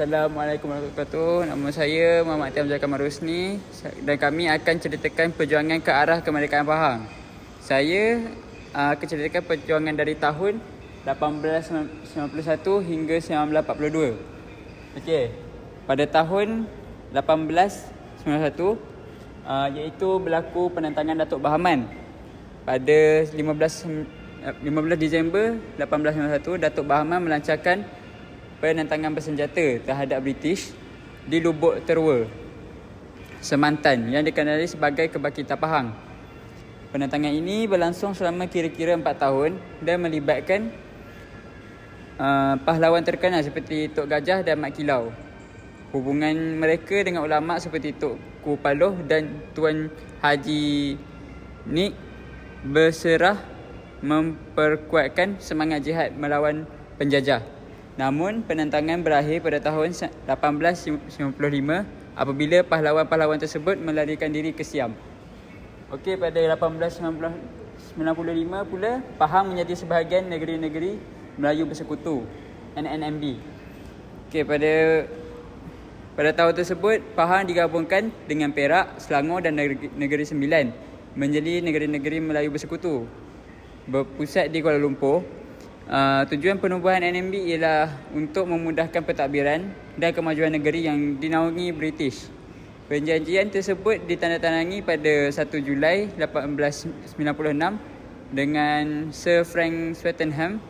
Assalamualaikum warahmatullahi wabarakatuh. Nama saya Muhammad Tiam Kamal Rosni dan kami akan ceritakan perjuangan ke arah kemerdekaan Pahang. Saya akan ceritakan perjuangan dari tahun 1891 hingga 1942. Okey. Pada tahun 1891 iaitu berlaku penentangan Datuk Bahaman. Pada 15 Disember 1891, Datuk Bahaman melancarkan penentangan bersenjata terhadap British di Lubuk Terua, Semantan yang dikenali sebagai Kebangkitan Pahang. Penentangan ini berlangsung selama kira-kira 4 tahun dan melibatkan pahlawan terkenal seperti Tok Gajah dan Mat Kilau. Hubungan mereka dengan ulama seperti Tok Ku Paloh dan Tuan Haji Nik berserah memperkuatkan semangat jihad melawan penjajah. Namun, penentangan berakhir pada tahun 1895 apabila pahlawan-pahlawan tersebut melarikan diri ke Siam. Okey, pada 1895 pula, Pahang menjadi sebahagian negeri-negeri Melayu Bersekutu, NNMB. Okey, pada tahun tersebut, Pahang digabungkan dengan Perak, Selangor dan Negeri Sembilan menjadi negeri-negeri Melayu Bersekutu, berpusat di Kuala Lumpur. Tujuan penubuhan NMB ialah untuk memudahkan pentadbiran dan kemajuan negeri yang dinaungi British. Perjanjian tersebut ditandatangani pada 1 Julai 1896 dengan Sir Frank Swettenham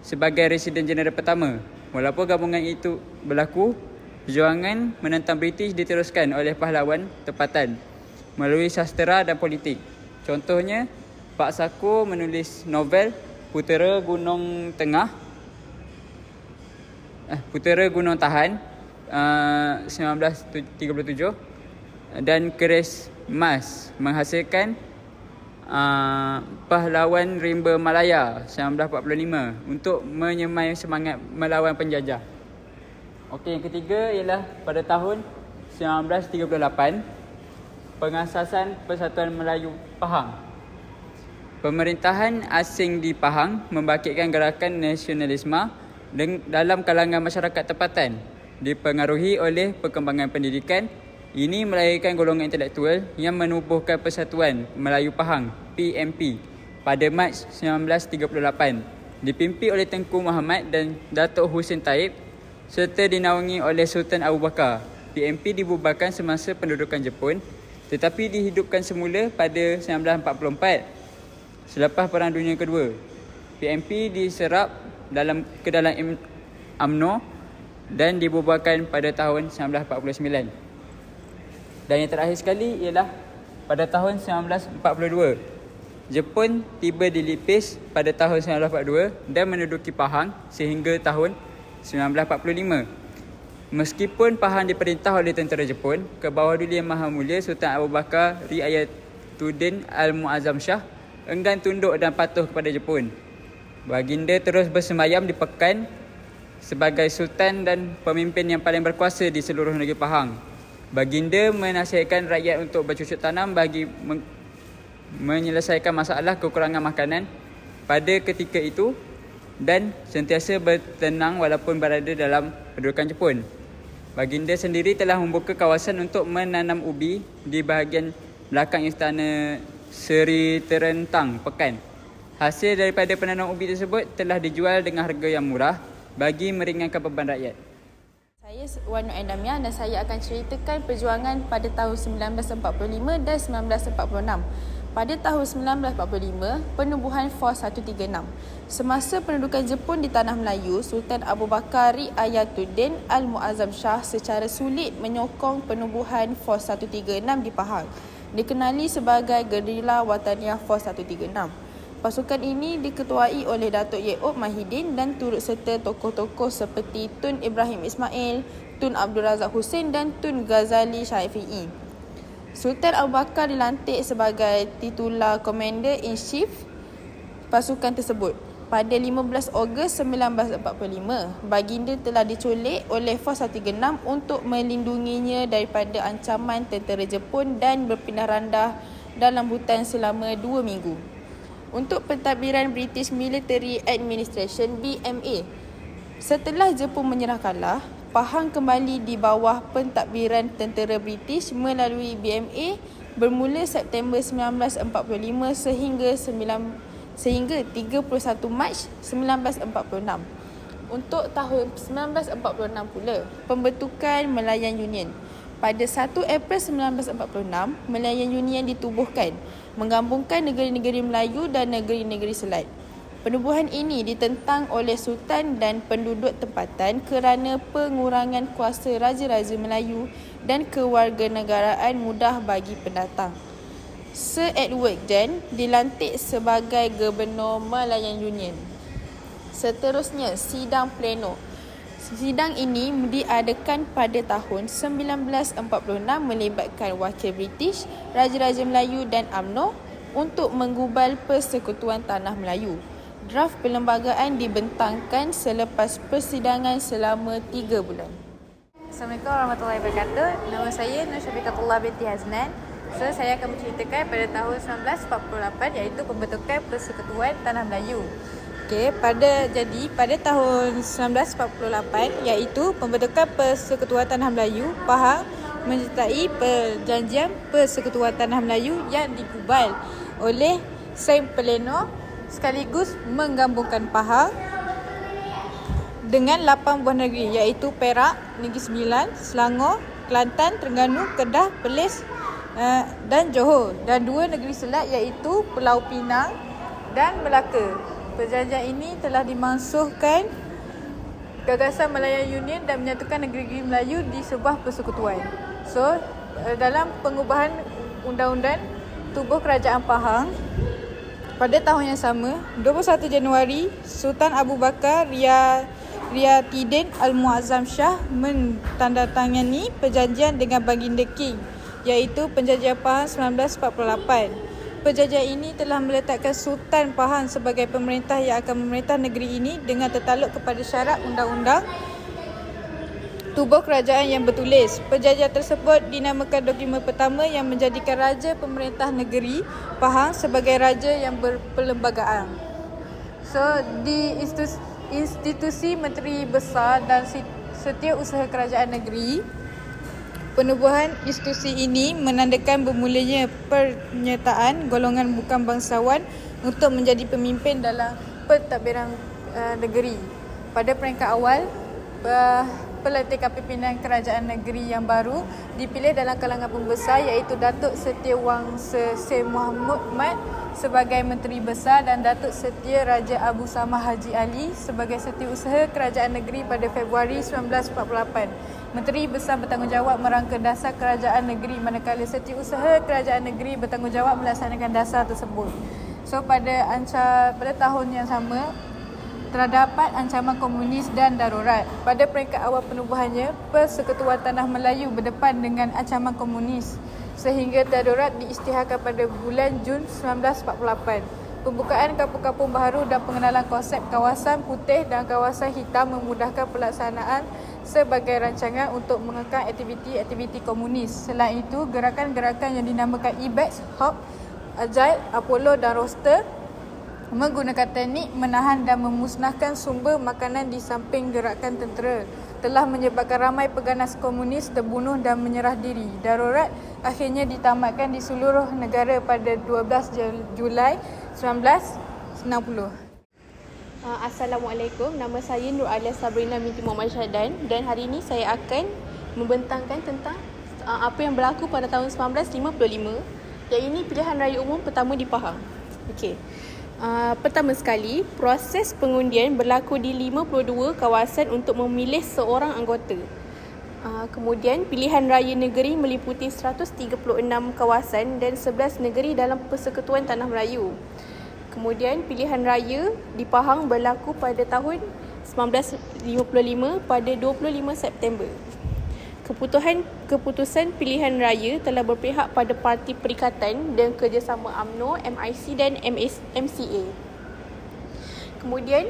sebagai Residen Jeneral pertama. Walaupun gabungan itu berlaku, perjuangan menentang British diteruskan oleh pahlawan tempatan melalui sastera dan politik. Contohnya, Pak Sako menulis novel Putera Gunung Tahan 1937 dan Keris Mas menghasilkan Pahlawan Rimba Malaya 1945 untuk menyemai semangat melawan penjajah. Okey, yang ketiga ialah pada tahun 1938 pengasasan Persatuan Melayu Pahang. Pemerintahan asing di Pahang membangkitkan gerakan nasionalisme dalam kalangan masyarakat tempatan. Dipengaruhi oleh perkembangan pendidikan, ini melahirkan golongan intelektual yang menubuhkan Persatuan Melayu Pahang, PMP, pada Mac 1938. Dipimpin oleh Tengku Muhammad dan Datuk Hussein Taib serta dinaungi oleh Sultan Abu Bakar. PMP dibubarkan semasa pendudukan Jepun tetapi dihidupkan semula pada 1944. Selepas Perang Dunia Kedua, PMP diserap ke dalam UMNO dan dibubarkan pada tahun 1949. Dan yang terakhir sekali ialah pada tahun 1942. Jepun tiba di Lipis pada tahun 1942 dan menduduki Pahang sehingga tahun 1945. Meskipun Pahang diperintah oleh tentera Jepun, ke bawah Duli Yang Maha Mulia Sultan Abu Bakar Riayatuddin Al-Muazzam Shah enggan tunduk dan patuh kepada Jepun. Baginda terus bersemayam di Pekan sebagai sultan dan pemimpin yang paling berkuasa di seluruh negeri Pahang. Baginda menasihatkan rakyat untuk bercucuk tanam bagi menyelesaikan masalah kekurangan makanan pada ketika itu dan sentiasa bertenang walaupun berada dalam pendudukan Jepun. Baginda sendiri telah membuka kawasan untuk menanam ubi di bahagian belakang istana Seri Terentang, Pekan. Hasil daripada penanam ubi tersebut telah dijual dengan harga yang murah bagi meringankan beban rakyat. Saya Wan Nur Endamia dan saya akan ceritakan perjuangan pada tahun 1945 dan 1946. Pada tahun 1945, penubuhan Fos 136. Semasa pendudukan Jepun di Tanah Melayu, Sultan Abu Bakar Riayatuddin Al-Muazzam Shah secara sulit menyokong penubuhan Fos 136 di Pahang, dikenali sebagai Gerila Wataniah Fos 136. Pasukan ini diketuai oleh Datuk Yaakob Mahidin dan turut serta tokoh-tokoh seperti Tun Ibrahim Ismail, Tun Abdul Razak Hussein dan Tun Ghazali Syafi'i. Sultan Abu Bakar dilantik sebagai titular Commander-in-Chief pasukan tersebut. Pada 15 Ogos 1945, Baginda telah diculik oleh Fos 136 untuk melindunginya daripada ancaman tentera Jepun dan berpindah randah dalam hutan selama 2 minggu. Untuk pentadbiran British Military Administration (BMA), setelah Jepun menyerah kalah, Pahang kembali di bawah pentadbiran tentera British melalui BMA bermula September 1945 sehingga 31 Mac 1946. Untuk tahun 1946 pula, pembentukan Malayan Union. Pada 1 April 1946, Malayan Union ditubuhkan, menggabungkan negeri-negeri Melayu dan negeri-negeri Selat. Penubuhan ini ditentang oleh Sultan dan penduduk tempatan kerana pengurangan kuasa Raja-Raja Melayu dan kewarganegaraan mudah bagi pendatang. Sir Edward John dilantik sebagai Gubernur Malayan Union. Seterusnya, sidang pleno. Sidang ini diadakan pada tahun 1946 melibatkan wakil British, Raja-Raja Melayu dan UMNO untuk menggubal Persekutuan Tanah Melayu. Draft perlembagaan dibentangkan selepas persidangan selama 3 bulan. Assalamualaikum warahmatullahi wabarakatuh. Nama saya Nur Syafiqatullah binti Haznan. Saya akan menceritakan pada tahun 1948 iaitu pembentukan Persekutuan Tanah Melayu. Pada tahun 1948 iaitu pembentukan Persekutuan Tanah Melayu, Pahang menyertai perjanjian Persekutuan Tanah Melayu yang digubal oleh Sejm Pleno sekaligus menggabungkan Pahang dengan 8 buah negeri iaitu Perak, Negeri Sembilan, Selangor, Kelantan, Terengganu, Kedah, Perlis dan Johor, dan 2 negeri Selat iaitu Pulau Pinang dan Melaka. Perjanjian ini telah dimansuhkan gagasan Malayan Union dan menyatukan negeri-negeri Melayu di sebuah persekutuan. Dalam pengubahan undang-undang tubuh Kerajaan Pahang pada tahun yang sama, 21 Januari, Sultan Abu Bakar Riyadhidin Al-Muazzam Shah mentandatangani perjanjian dengan Baginda King iaitu Perjanjian Pahang 1948. Perjanjian ini telah meletakkan Sultan Pahang sebagai pemerintah yang akan memerintah negeri ini dengan tertakluk kepada syarat undang-undang tubuh kerajaan yang bertulis. Perjanjian tersebut dinamakan dokumen pertama yang menjadikan Raja Pemerintah Negeri Pahang sebagai Raja yang berperlembagaan. Di institusi Menteri Besar dan Setiausaha Kerajaan Negeri, penubuhan institusi ini menandakan bermulanya penyertaan golongan bukan bangsawan untuk menjadi pemimpin dalam pentadbiran negeri. Pada peringkat awal, pelantikan pimpinan kerajaan negeri yang baru dipilih dalam kalangan pembesar iaitu Datuk Setiawangsa Sir Muhammad Mat sebagai Menteri Besar dan Datuk Setia Raja Abu Samah Haji Ali sebagai Setiausaha Kerajaan Negeri pada Februari 1948. Menteri Besar bertanggungjawab merangka dasar kerajaan negeri manakala Setiausaha Kerajaan Negeri bertanggungjawab melaksanakan dasar tersebut. Pada tahun yang sama, terdapat ancaman komunis dan darurat. Pada peringkat awal penubuhannya, Persekutuan Tanah Melayu berdepan dengan ancaman komunis sehingga darurat diisytiharkan pada bulan Jun 1948. Pembukaan kampung-kampung baharu dan pengenalan konsep kawasan putih dan kawasan hitam memudahkan pelaksanaan sebagai rancangan untuk mengekang aktiviti-aktiviti komunis. Selain itu, gerakan-gerakan yang dinamakan IBEX, HOP, Agile, Apollo dan Roster menggunakan teknik menahan dan memusnahkan sumber makanan di samping gerakan tentera telah menyebabkan ramai peganas komunis terbunuh dan menyerah diri. Darurat akhirnya ditamatkan di seluruh negara pada 12 Julai 1960. Assalamualaikum, nama saya Nur Alia Sabrina binti Muhammad Syahdan dan hari ini saya akan membentangkan tentang apa yang berlaku pada tahun 1955, iaitu pilihan raya umum pertama di Pahang. Pertama sekali, proses pengundian berlaku di 52 kawasan untuk memilih seorang anggota. Kemudian, pilihan raya negeri meliputi 136 kawasan dan 11 negeri dalam Persekutuan Tanah Melayu. Kemudian, pilihan raya di Pahang berlaku pada tahun 1955 pada 25 September. Keputusan pilihan raya telah berpihak pada Parti Perikatan dan kerjasama UMNO, MIC dan MCA. Kemudian,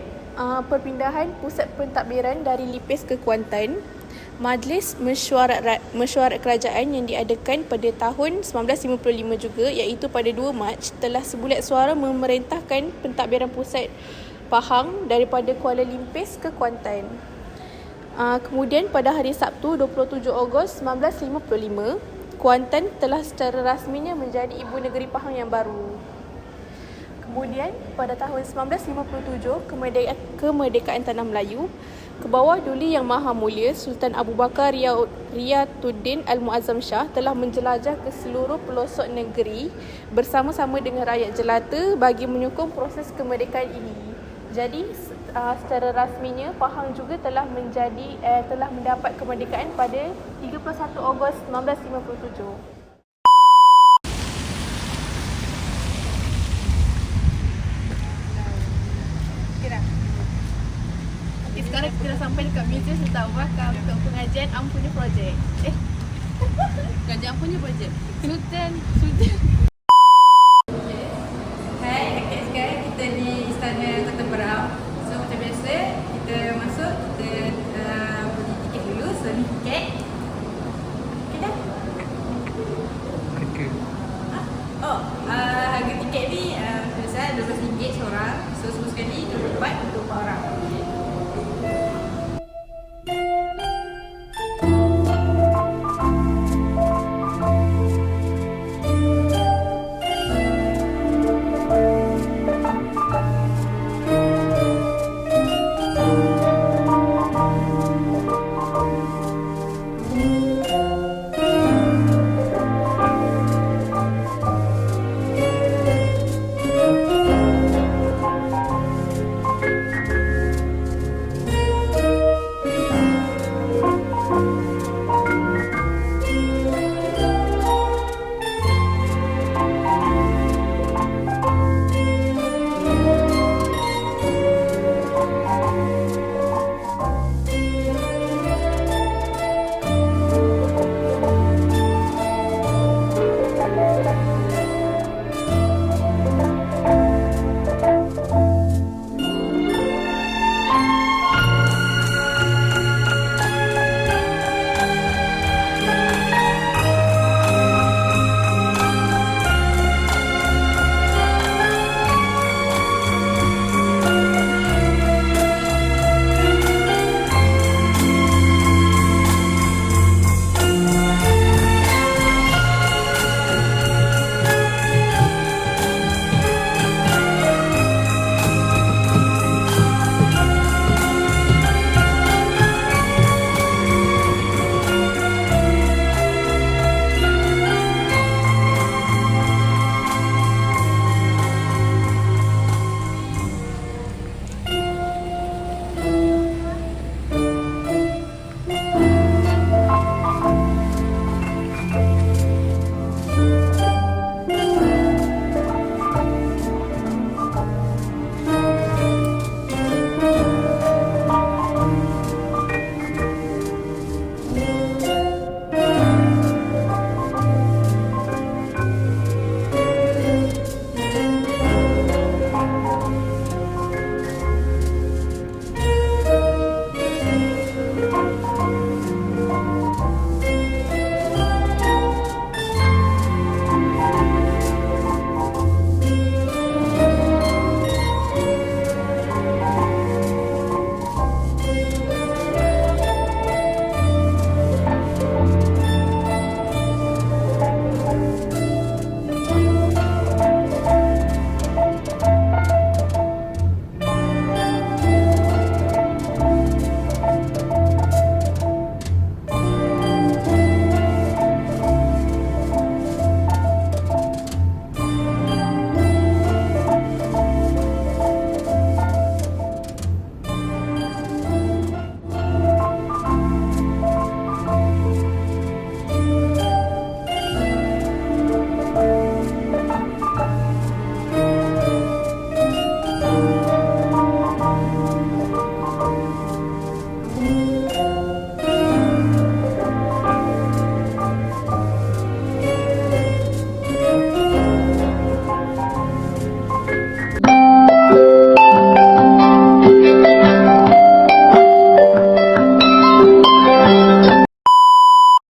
perpindahan pusat pentadbiran dari Lipis ke Kuantan. Majlis Mesyuarat Kerajaan yang diadakan pada tahun 1955 juga iaitu pada 2 Mac telah sebulat suara memerintahkan pentadbiran pusat Pahang daripada Kuala Limpis ke Kuantan. Kemudian pada hari Sabtu 27 Ogos 1955, Kuantan telah secara rasminya menjadi ibu negeri Pahang yang baru. Kemudian pada tahun 1957, kemerdekaan Tanah Melayu, ke bawah Duli Yang Maha Mulia Sultan Abu Bakar Riyatuddin Al-Muazzam Shah telah menjelajah ke seluruh pelosok negeri bersama-sama dengan rakyat jelata bagi menyokong proses kemerdekaan ini. Jadi secara rasminya Pahang juga telah mendapat kemerdekaan pada 31 Ogos 1957. Sekarang kita dah sampai dekat Museum Sultan Abu Bakar untuk pengajian Ampunya Projek. Pengajian Ampunya Projek. Sultan. Hai, okay, sekarang kita di Istana Kota Berau. So macam biasa, kita masuk, kita beli tiket dulu, beli tiket. Okay dah? Harga tiket ni biasa RM12 seorang. So semua sekali